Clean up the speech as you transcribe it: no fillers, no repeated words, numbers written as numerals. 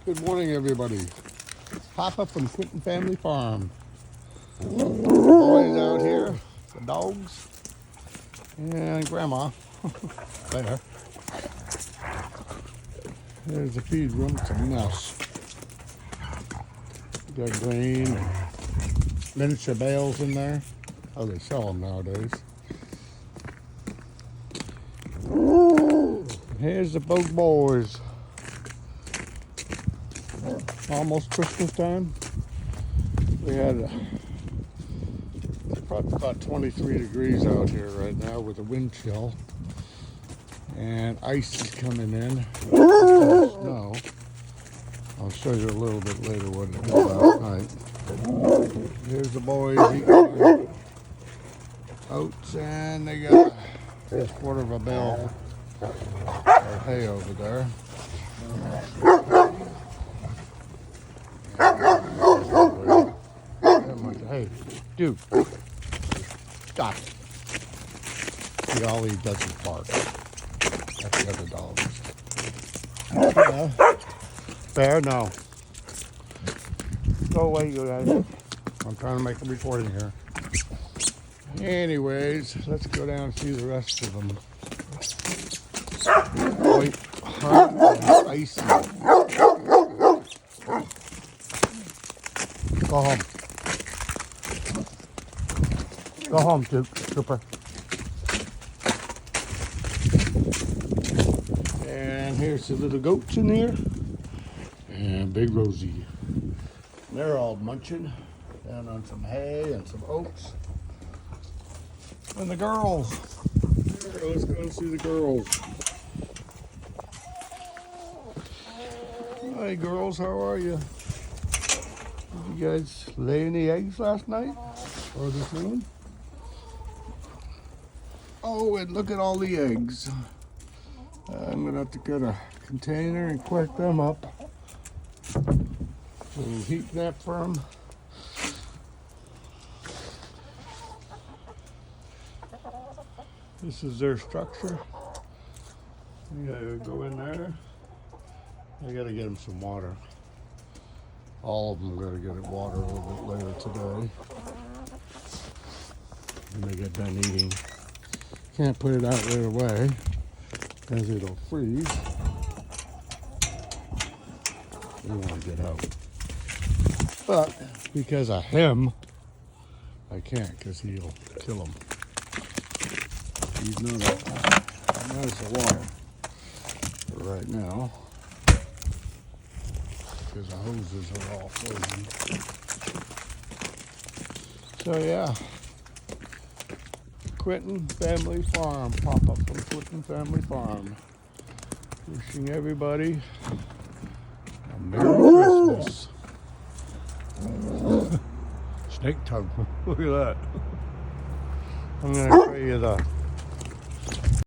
Good morning, everybody. Papa from Quinton Family Farm. Boys out here, the dogs, and Grandma there. There's the feed room. It's a mess. We got grain and miniature bales in there. Oh, they sell them nowadays. Here's the both boys. Almost Christmas time. We had probably about 23 degrees out here right now with a wind chill. And ice is coming in. Snow. I'll show you a little bit later what it was last night. Here's the boys eating oats, and they got a quarter of a bale of hay over there. Hey, dude, stop. See, all he does is bark at the other dogs. Yeah. Bear, no. Go away, you guys. I'm trying to make a recording here. Anyways, let's go down and see the rest of them. Wait, hot and icy. Go home. Go home, Duke. Super. And here's the little goats in here. And Big Rosie. They're all munching down on some hay and some oats. And the girls. Here, let's go and see the girls. Hi, girls. How are you? Did you guys lay any eggs last night? Or this morning? Oh, and look at all the eggs. I'm going to have to get a container and collect them up. So we'll heat that for them. This is their structure. You gotta go in there. I gotta get them some water. All of them gotta get water a little bit later today. When they get done eating. Can't put it out right away because it'll freeze. They want to get out. But because of him, I can't because he'll kill them. He's not the water right now because the hoses are all frozen. So yeah. Quinton Family Farm, Papa from Quinton Family Farm. Wishing everybody a Merry Christmas. Snake tongue, look at that. I'm gonna show you the